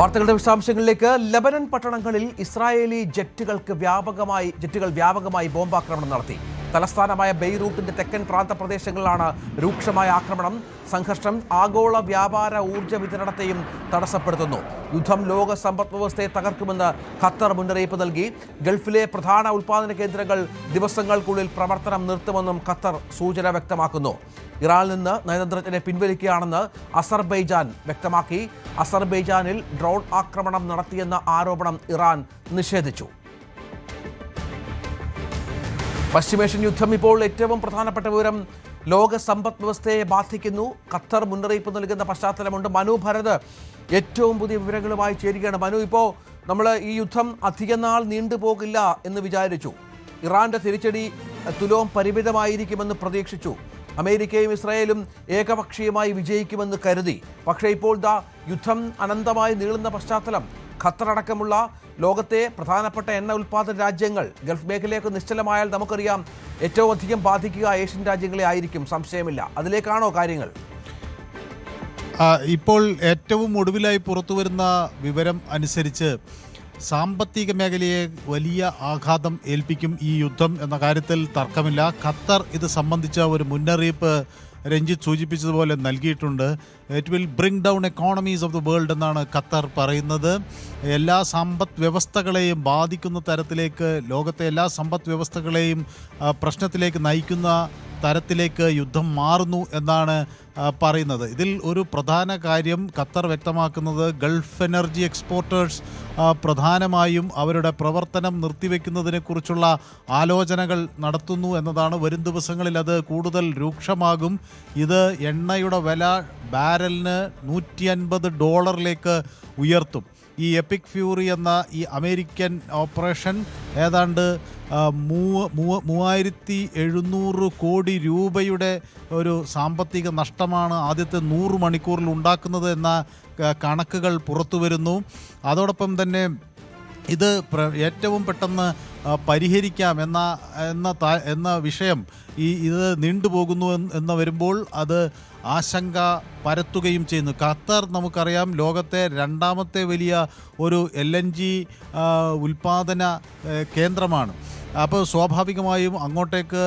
വാർത്തകളുടെ വിശദാംശങ്ങളിലേക്ക്. ലബനൻ പട്ടണങ്ങളിൽ ഇസ്രായേലി ജെറ്റുകൾ വ്യാപകമായി ബോംബാക്രമണം നടത്തി. തലസ്ഥാനമായ ബെയ്റൂട്ടിന്റെ തെക്കൻ പ്രാന്തപ്രദേശങ്ങളിലാണ് രൂക്ഷമായ ആക്രമണം. സംഘർഷം ആഗോള വ്യാപാര ഊർജ്ജ വിതരണത്തെയും തടസ്സപ്പെടുത്തുന്നു. യുദ്ധം ലോക സമ്പദ് വ്യവസ്ഥയെ തകർക്കുമെന്ന് ഖത്തർ മുന്നറിയിപ്പ് നൽകി. ഗൾഫിലെ പ്രധാന ഉൽപ്പാദന കേന്ദ്രങ്ങൾ ദിവസങ്ങൾക്കുള്ളിൽ പ്രവർത്തനം നിർത്തുമെന്നും ഖത്തർ സൂചന വ്യക്തമാക്കുന്നു. ഇറാനിൽ നിന്ന് നയതന്ത്രജ്ഞനെ പിൻവലിക്കുകയാണെന്ന് അസർബൈജാൻ വ്യക്തമാക്കി. അസർബൈജാനിൽ ഡ്രോൺ ആക്രമണം നടത്തിയെന്ന ആരോപണം ഇറാൻ നിഷേധിച്ചു. പശ്ചിമേഷ്യൻ യുദ്ധം ഇപ്പോൾ ഏറ്റവും പ്രധാനപ്പെട്ട വിവരം ലോക സമ്പദ് വ്യവസ്ഥയെ ബാധിക്കുന്നു. ഖത്തർ മുന്നറിയിപ്പ് നൽകുന്ന പശ്ചാത്തലമുണ്ട്. മനു ഭരത് ഏറ്റവും പുതിയ വിവരങ്ങളുമായി ചേരുകയാണ്. മനു, ഇപ്പോൾ നമ്മൾ ഈ യുദ്ധം അധിക നാൾ നീണ്ടുപോകില്ല എന്ന് വിചാരിച്ചു. ഇറാന്റെ തിരിച്ചടി തുലോം പരിമിതമായിരിക്കുമെന്ന് പ്രതീക്ഷിച്ചു. അമേരിക്കയും ഇസ്രായേലും ഏകപക്ഷീയമായി വിജയിക്കുമെന്ന് കരുതി. പക്ഷേ ഇപ്പോൾ യുദ്ധം അനന്തമായി നീളുന്ന പശ്ചാത്തലം. ഖത്തർ അടക്കമുള്ള ലോകത്തെ പ്രധാനപ്പെട്ട എണ്ണ ഉൽപ്പാദന രാജ്യങ്ങൾ ഗൾഫ് മേഖലയൊക്കെ നിശ്ചലമായാൽ നമുക്കറിയാം ഏറ്റവും അധികം ബാധിക്കുക ഏഷ്യൻ രാജ്യങ്ങളെ ആയിരിക്കും, സംശയമില്ല. അതിലേക്കാണോ കാര്യങ്ങൾ? ഇപ്പോൾ ഏറ്റവും ഒടുവിലായി പുറത്തു വരുന്ന വിവരം അനുസരിച്ച് സാമ്പത്തിക മേഖലയെ വലിയ ആഘാതം ഏൽപ്പിക്കും ഈ യുദ്ധം എന്ന കാര്യത്തിൽ തർക്കമില്ല. ഖത്തർ ഇത് സംബന്ധിച്ച ഒരു മുന്നറിയിപ്പ് രഞ്ജിത്ത് സൂചിപ്പിച്ചതുപോലെ നൽകിയിട്ടുണ്ട്. It will bring down economies of the world എന്നാണ് ഖത്തർ പറയുന്നത്. എല്ലാ സമ്പദ് വ്യവസ്ഥകളെയും ബാധിക്കുന്ന തരത്തിലേക്ക്, ലോകത്തെ എല്ലാ സമ്പദ് വ്യവസ്ഥകളെയും പ്രശ്നത്തിലേക്ക് നയിക്കുന്ന തരത്തിലേക്ക് യുദ്ധം മാറുന്നു എന്നാണ് പറയുന്നത്. ഇതിൽ ഒരു പ്രധാന കാര്യം ഖത്തർ വ്യക്തമാക്കുന്നത് ഗൾഫ് എനർജി എക്സ്പോർട്ടേഴ്സ് പ്രധാനമായും അവരുടെ പ്രവർത്തനം നിർത്തിവെക്കുന്നതിനെക്കുറിച്ചുള്ള ആലോചനകൾ നടത്തുന്നു എന്നതാണ്. വരും ദിവസങ്ങളിൽ അത് കൂടുതൽ രൂക്ഷമാകും. ഇത് എണ്ണയുടെ വില ബാരലിന് $150 ഉയർത്തും. ഈ എപ്പിക് ഫ്യൂറി എന്ന ഈ അമേരിക്കൻ ഓപ്പറേഷൻ ഏതാണ്ട് 3700 കോടി രൂപയുടെ ഒരു സാമ്പത്തിക നഷ്ടമാണ് ആദ്യത്തെ 100 മണിക്കൂറിൽ ഉണ്ടാക്കുന്നത് എന്ന കണക്കുകൾ പുറത്തു വരുന്നു. അതോടൊപ്പം തന്നെ ഇത് ഏറ്റവും പെട്ടെന്ന് പരിഹരിക്കാം എന്ന വിഷയം ഇത് നീണ്ടുപോകുന്നു എന്ന് വരുമ്പോൾ അത് ആശങ്ക പരത്തുകയും ചെയ്യുന്നു. ഖത്തർ നമുക്കറിയാം ലോകത്തെ രണ്ടാമത്തെ വലിയ ഒരു LNG ഉൽപ്പാദന കേന്ദ്രമാണ്. അപ്പോൾ സ്വാഭാവികമായും അങ്ങോട്ടേക്ക്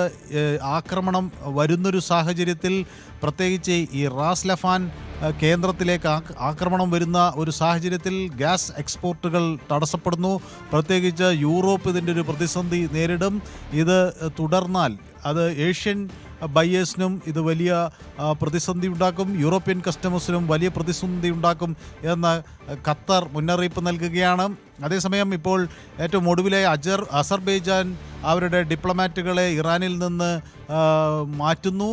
ആക്രമണം വരുന്നൊരു സാഹചര്യത്തിൽ, പ്രത്യേകിച്ച് ഈ റാസ് ലഫാൻ കേന്ദ്രത്തിലേക്ക് ആക്രമണം വരുന്ന ഒരു സാഹചര്യത്തിൽ ഗ്യാസ് എക്സ്പോർട്ടുകൾ തടസ്സപ്പെടുന്നു. പ്രത്യേകിച്ച് യൂറോപ്പ് ഇതിൻ്റെ ഒരു പ്രതിസന്ധി നേരിടും. ഇത് തുടർന്നാൽ അത് ഏഷ്യൻ ബയേഴ്സിനും ഇത് വലിയ പ്രതിസന്ധി ഉണ്ടാക്കും, യൂറോപ്യൻ കസ്റ്റമേഴ്സിനും വലിയ പ്രതിസന്ധി ഉണ്ടാക്കും എന്ന് ഖത്തർ മുന്നറിയിപ്പ് നൽകുകയാണ്. അതേസമയം ഇപ്പോൾ ഏറ്റവും ഒടുവിലായി അസർബൈജാൻ അവരുടെ ഡിപ്ലോമാറ്റുകളെ ഇറാനിൽ നിന്ന് മാറ്റുന്നു.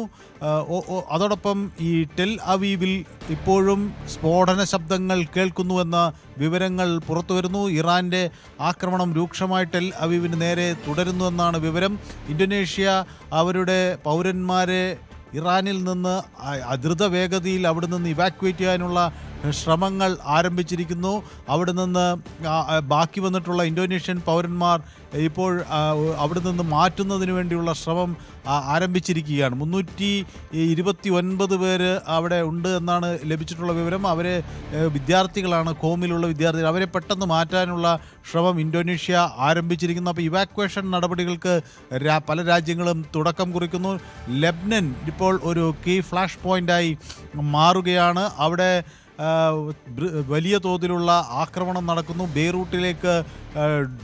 അതോടൊപ്പം ഈ ടെൽ അവീവിൽ ഇപ്പോഴും സ്ഫോടന ശബ്ദങ്ങൾ കേൾക്കുന്നുവെന്ന വിവരങ്ങൾ പുറത്തു വരുന്നു. ഇറാൻ്റെ ആക്രമണം രൂക്ഷമായി ടെൽ അവീവിന് നേരെ തുടരുന്നുവെന്നാണ് വിവരം. ഇന്തോനേഷ്യ അവരുടെ പൗരന്മാരെ ഇറാനിൽ നിന്ന് ദ്രുത വേഗതയിൽ അവിടെ നിന്ന് ഇവാക്യുവേറ്റ് ചെയ്യാനുള്ള ശ്രമങ്ങൾ ആരംഭിച്ചിരിക്കുന്നു. അവിടെ നിന്ന് ബാക്കി വന്നിട്ടുള്ള ഇന്തോനേഷ്യൻ പൗരന്മാർ ഇപ്പോൾ അവിടെ നിന്ന് മാറ്റുന്നതിന് വേണ്ടിയുള്ള ശ്രമം ആരംഭിച്ചിരിക്കുകയാണ്. 329 പേര് അവിടെ ഉണ്ട് എന്നാണ് ലഭിച്ചിട്ടുള്ള വിവരം. അവരെ വിദ്യാർത്ഥികളാണ്, കോമിലുള്ള വിദ്യാർത്ഥികൾ. അവരെ പെട്ടെന്ന് മാറ്റാനുള്ള ശ്രമം ഇന്തോനേഷ്യ ആരംഭിച്ചിരിക്കുന്നു. അപ്പോൾ ഇവാക്വേഷൻ നടപടികൾക്ക് പല രാജ്യങ്ങളും തുടക്കം കുറിക്കുന്നു. ലെബനൻ ഇപ്പോൾ ഒരു കീ ഫ്ലാഷ് പോയിൻ്റായി മാറുകയാണ്. അവിടെ വലിയ തോതിലുള്ള ആക്രമണം നടക്കുന്നു. ബെയ്റൂട്ടിലേക്ക്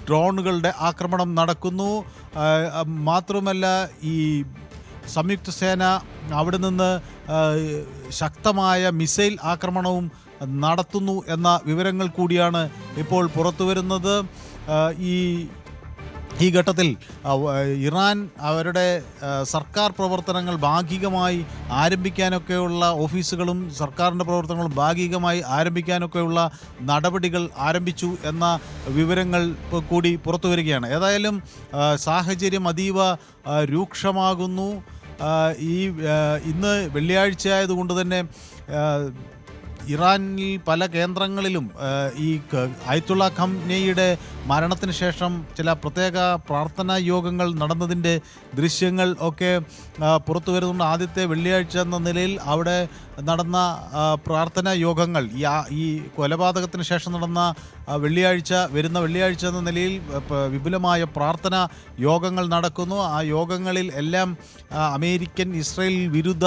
ഡ്രോണുകളുടെ ആക്രമണം നടക്കുന്നു. മാത്രമല്ല ഈ സംയുക്ത സേന അവിടെ നിന്ന് ശക്തമായ മിസൈൽ ആക്രമണവും നടത്തുന്നു എന്ന വിവരങ്ങൾ കൂടിയാണ് ഇപ്പോൾ പുറത്തു വരുന്നത്. ഈ ഘട്ടത്തിൽ ഇറാൻ അവരുടെ സർക്കാർ പ്രവർത്തനങ്ങൾ ഭാഗികമായി ആരംഭിക്കാനൊക്കെയുള്ള ഓഫീസുകളും സർക്കാരിൻ്റെ പ്രവർത്തനങ്ങളും ഭാഗികമായി ആരംഭിക്കാനൊക്കെയുള്ള നടപടികൾ ആരംഭിച്ചു എന്ന വിവരങ്ങൾ കൂടി പുറത്തു വരികയാണ്. ഏതായാലും സാഹചര്യം അതീവ രൂക്ഷമാകുന്നു. ഇന്ന് വെള്ളിയാഴ്ച ആയതുകൊണ്ട് തന്നെ ഇറാനിൽ പല കേന്ദ്രങ്ങളിലും ഈ അയത്തുള്ള ഖംനേയിയുടെ മരണത്തിന് ശേഷം ചില പ്രത്യേക പ്രാർത്ഥനാ യോഗങ്ങൾ നടന്നതിൻ്റെ ദൃശ്യങ്ങൾ ഒക്കെ പുറത്തു വരുന്നുണ്ട്. ആദ്യത്തെ വെള്ളിയാഴ്ച എന്ന നിലയിൽ അവിടെ നടന്ന പ്രാർത്ഥനാ യോഗങ്ങൾ ഈ കൊലപാതകത്തിന് ശേഷം നടന്ന വരുന്ന വെള്ളിയാഴ്ച എന്ന നിലയിൽ വിപുലമായ പ്രാർത്ഥനാ യോഗങ്ങൾ നടക്കുന്നു. ആ യോഗങ്ങളിൽ എല്ലാം അമേരിക്കൻ ഇസ്രായേൽ വിരുദ്ധ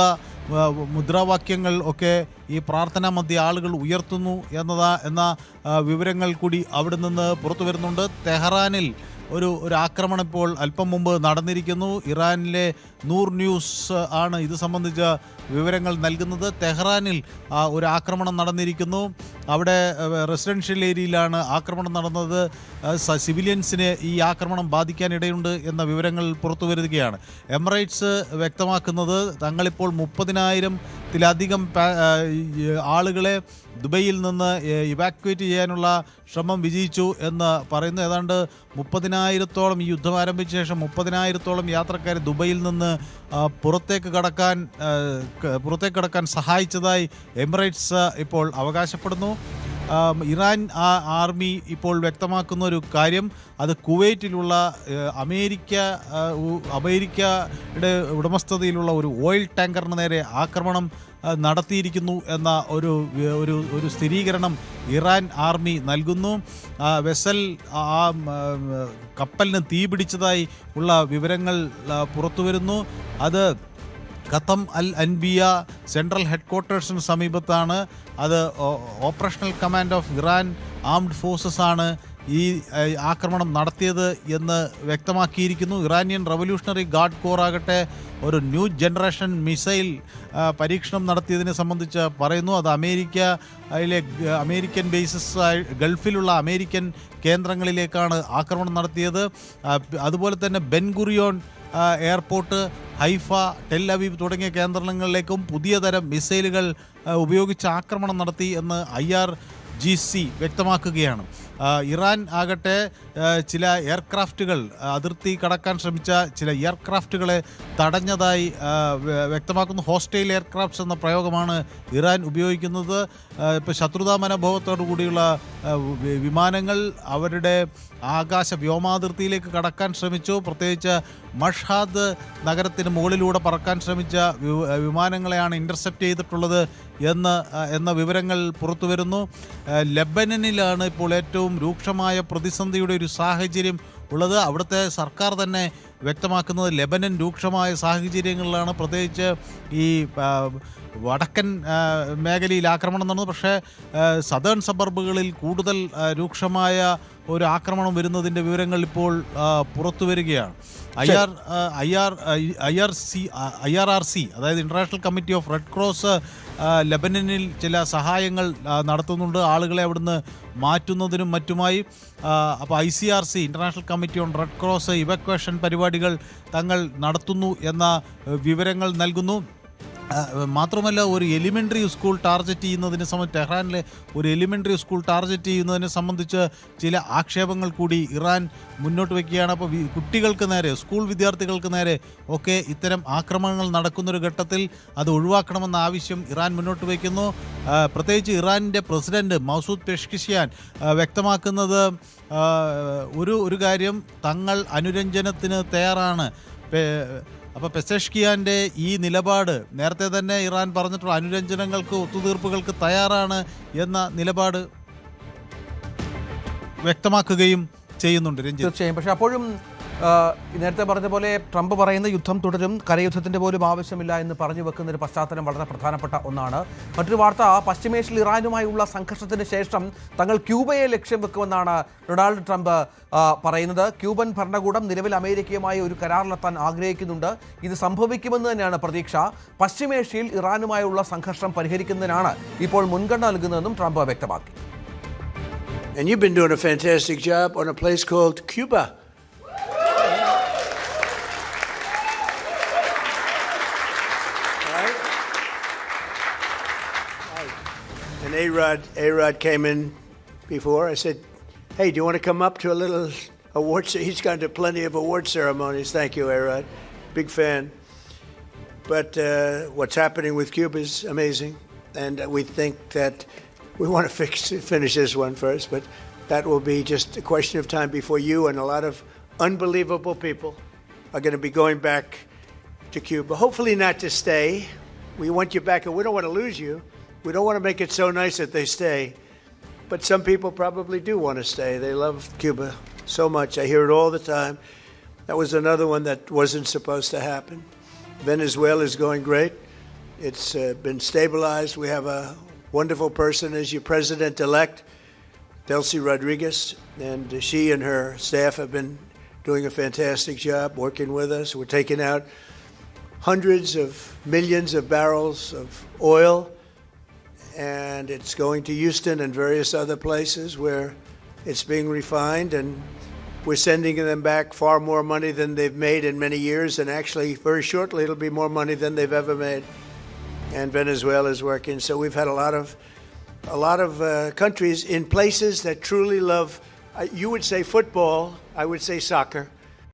മുദ്രാവാക്യങ്ങൾ ഒക്കെ ഈ പ്രാർത്ഥനാ മധ്യ ആളുകൾ ഉയർത്തുന്നു എന്ന വിവരങ്ങൾ കൂടി അവിടെ നിന്ന് പുറത്തു വരുന്നുണ്ട്. തെഹ്റാനിൽ ഒരു ആക്രമണം ഇപ്പോൾ അല്പം മുമ്പ് നടന്നിരിക്കുന്നു. ഇറാനിലെ നൂർ ന്യൂസ് ആണ് ഇത് സംബന്ധിച്ച വിവരങ്ങൾ നൽകുന്നത്. തെഹ്റാനിൽ ഒരു ആക്രമണം നടന്നിരിക്കുന്നു. അവിടെ റെസിഡൻഷ്യൽ ഏരിയയിലാണ് ആക്രമണം നടന്നത്. സിവിലിയൻസിനെ ഈ ആക്രമണം ബാധിക്കാനിടയുണ്ട് എന്ന വിവരങ്ങൾ പുറത്തു വരികയാണ്. എമിറേറ്റ്സ് വ്യക്തമാക്കുന്നത് തങ്ങളിപ്പോൾ 30,000-ത്തിലധികം ആളുകളെ ദുബൈയിൽ നിന്ന് ഇവാക്യുവേറ്റ് ചെയ്യാനുള്ള ശ്രമം വിജയിച്ചു എന്ന് പറയുന്നു. ഏതാണ്ട് 30,000-ത്തോളം ഈ യുദ്ധം ആരംഭിച്ച ശേഷം 30,000-ത്തോളം യാത്രക്കാർ ദുബൈയിൽ നിന്ന് പുറത്തേക്ക് കടക്കാൻ സഹായിച്ചതായി എമിറേറ്റ്സ് ഇപ്പോൾ അവകാശപ്പെടുന്നു. ഇറാൻ ആർമി ഇപ്പോൾ വ്യക്തമാക്കുന്ന ഒരു കാര്യം, അത് കുവൈറ്റിലുള്ള അമേരിക്കയുടെ ഉടമസ്ഥതയിലുള്ള ഒരു ഓയിൽ ടാങ്കറിന് നേരെ ആക്രമണം നടത്തിയിരിക്കുന്നു എന്ന ഒരു സ്ഥിരീകരണം ഇറാൻ ആർമി നൽകുന്നു. വെസൽ കപ്പലിന് തീപിടിച്ചതായി ഉള്ള വിവരങ്ങൾ പുറത്തു വരുന്നു. അത് ഖത്തം അൽ അൻബിയ സെൻട്രൽ ഹെഡ്ക്വാർട്ടേഴ്സിന് സമീപത്താണ്. അത് operational command of Iran armed forces ആണ് ഈ ആക്രമണം നടത്തിയത് എന്ന് വ്യക്തമാക്കിയിരിക്കുന്നു. ഇറാനിയൻ റവല്യൂഷണറി ഗാർഡ് കോർ ആകട്ടെ ഒരു ന്യൂ ജനറേഷൻ മിസൈൽ പരീക്ഷണം നടത്തിയതിനെ സംബന്ധിച്ച് പറയുന്നു. അത് അമേരിക്കൻ ബേസസ് ഗൾഫിലുള്ള അമേരിക്കൻ കേന്ദ്രങ്ങളിലേക്കാണ് ആക്രമണം നടത്തിയത്. അതുപോലെ തന്നെ ബെൻഗുറിയോൺ എയർപോർട്ട്, ഹൈഫ, ടെൽ അവീവ് തുടങ്ങിയ കേന്ദ്രങ്ങളിലേക്കും പുതിയ തരം മിസൈലുകൾ ഉപയോഗിച്ച് ആക്രമണം നടത്തി എന്ന് IRGC വ്യക്തമാക്കുകയാണ്. ഇറാൻ ആകട്ടെ ചില എയർക്രാഫ്റ്റുകൾ അതിർത്തി കടക്കാൻ ശ്രമിച്ച ചില എയർക്രാഫ്റ്റുകളെ തടഞ്ഞതായി വ്യക്തമാക്കുന്നു. ഹോസ്റ്റൈൽ എയർക്രാഫ്റ്റ്സ് എന്ന പ്രയോഗമാണ് ഇറാൻ ഉപയോഗിക്കുന്നത്. ഇപ്പോൾ ശത്രുതാ മനോഭാവത്തോടു കൂടിയുള്ള വിമാനങ്ങൾ അവരുടെ ആകാശ വ്യോമാതിർത്തിയിലേക്ക് കടക്കാൻ ശ്രമിച്ചു. പ്രത്യേകിച്ച് മഷ്ഹാദ് നഗരത്തിന് മുകളിലൂടെ പറക്കാൻ ശ്രമിച്ച വിമാനങ്ങളെയാണ് ഇൻ്റർസെപ്റ്റ് ചെയ്തിട്ടുള്ളത് എന്ന വിവരങ്ങൾ പുറത്തു വരുന്നു. ലെബനനിലാണ് ഇപ്പോൾ ഏറ്റവും രൂക്ഷമായ പ്രതിസന്ധിയുടെ ഒരു സാഹചര്യം ഉള്ളത്. അവിടുത്തെ സർക്കാർ തന്നെ വ്യക്തമാക്കുന്നത് ലെബനൻ രൂക്ഷമായ സാഹചര്യങ്ങളിലാണ്. പ്രത്യേകിച്ച് ഈ വടക്കൻ മേഖലയിൽ ആക്രമണം നടന്നു. പക്ഷേ സദേൺ സബർബുകളിൽ കൂടുതൽ രൂക്ഷമായ ഒരു ആക്രമണം വരുന്നതിൻ്റെ വിവരങ്ങൾ ഇപ്പോൾ പുറത്തു വരികയാണ്. IRRC അതായത് international committee of red cross ലെബനനിൽ ചില സഹായങ്ങൾ നടത്തുന്നുണ്ട്, ആളുകളെ അവിടുന്ന് മാറ്റുന്നതിനും മറ്റുമായി. അപ്പോൾ ICRC international committee on red cross evacuation പരിപാടികൾ തങ്ങൾ നടത്തുന്നു എന്ന വിവരങ്ങൾ നൽകുന്നു. മാത്രമല്ല ഒരു എലിമെൻ്ററി സ്കൂൾ ടാർഗറ്റ് ചെയ്യുന്നതിനെ സംബന്ധിച്ച് ടെഹ്റാനിലെ ഒരു എലിമെൻ്ററി സ്കൂൾ ടാർഗറ്റ് ചെയ്യുന്നതിനെ സംബന്ധിച്ച് ചില ആക്ഷേപങ്ങൾ കൂടി ഇറാൻ മുന്നോട്ട് വയ്ക്കുകയാണ്. അപ്പോൾ കുട്ടികൾക്ക് നേരെ, സ്കൂൾ വിദ്യാർത്ഥികൾക്ക് നേരെ ഒക്കെ ഇത്തരം ആക്രമണങ്ങൾ നടക്കുന്നൊരു ഘട്ടത്തിൽ അത് ഒഴിവാക്കണമെന്ന ആവശ്യം ഇറാൻ മുന്നോട്ട് വയ്ക്കുന്നു. പ്രത്യേകിച്ച് ഇറാനിൻ്റെ പ്രസിഡന്റ് മൗസൂദ് പെഷ്കിഷ്യാൻ വ്യക്തമാക്കുന്നത് ഒരു കാര്യം, തങ്ങൾ അനുരഞ്ജനത്തിന് തയ്യാറാണ്. അപ്പോൾ പെസെഷ്കിയാൻ്റെ ഈ നിലപാട് നേരത്തെ തന്നെ ഇറാൻ പറഞ്ഞിട്ടുള്ള അനുരഞ്ജനങ്ങൾക്ക്, ഒത്തുതീർപ്പുകൾക്ക് തയ്യാറാണ് എന്ന നിലപാട് വ്യക്തമാക്കുകയും ചെയ്യുന്നുണ്ട്. തീർച്ചയായും. പക്ഷേ അപ്പോഴും നേരത്തെ പറഞ്ഞ പോലെ ട്രംപ് പറയുന്ന യുദ്ധം തുടരും, കരയുദ്ധത്തിൻ്റെ പോലും ആവശ്യമില്ല എന്ന് പറഞ്ഞു വെക്കുന്നതിന് പശ്ചാത്തലം വളരെ പ്രധാനപ്പെട്ട ഒന്നാണ്. മറ്റൊരു വാർത്ത, പശ്ചിമേഷ്യയിൽ ഇറാനുമായുള്ള സംഘർഷത്തിന് ശേഷം തങ്ങൾ ക്യൂബയെ ലക്ഷ്യം വെക്കുമെന്നാണ് ഡൊണാൾഡ് ട്രംപ് പറയുന്നത്. ക്യൂബൻ ഭരണകൂടം നിലവിൽ അമേരിക്കയുമായി ഒരു കരാറിലെത്താൻ ആഗ്രഹിക്കുന്നുണ്ട്. ഇത് സംഭവിക്കുമെന്ന് തന്നെയാണ് പ്രതീക്ഷ. പശ്ചിമേഷ്യയിൽ ഇറാനുമായുള്ള സംഘർഷം പരിഹരിക്കുന്നതിനാണ് ഇപ്പോൾ മുൻഗണന നൽകുന്നതെന്നും ട്രംപ് വ്യക്തമാക്കി. And you've been doing a fantastic job on a place called Cuba. And A-Rod came in before. I said, hey, do you want to come up to a little award? He's gone to plenty of award ceremonies. Thank you, A-Rod. Big fan. But what's happening with Cuba is amazing. and we think that we want to finish this one first, but that will be just a question of time before you and a lot of unbelievable people are going to be going back to Cuba. Hopefully not to stay. We want you back, and we don't want to lose you. We don't want to make it so nice that they stay. But some people probably do want to stay. They love Cuba so much. I hear it all the time. That was another one that wasn't supposed to happen. Venezuela is going great. It's been stabilized. We have a wonderful person as your president-elect, Delcy Rodriguez, and she and her staff have been doing a fantastic job working with us. We're taking out hundreds of millions of barrels of oil, and it's going to Houston and various other places where it's being refined, and we're sending them back far more money than they've made in many years, and actually very shortly it'll be more money than they've ever made. And Venezuela is working. So we've had a lot of countries in places that truly love, you would say football, I would say soccer.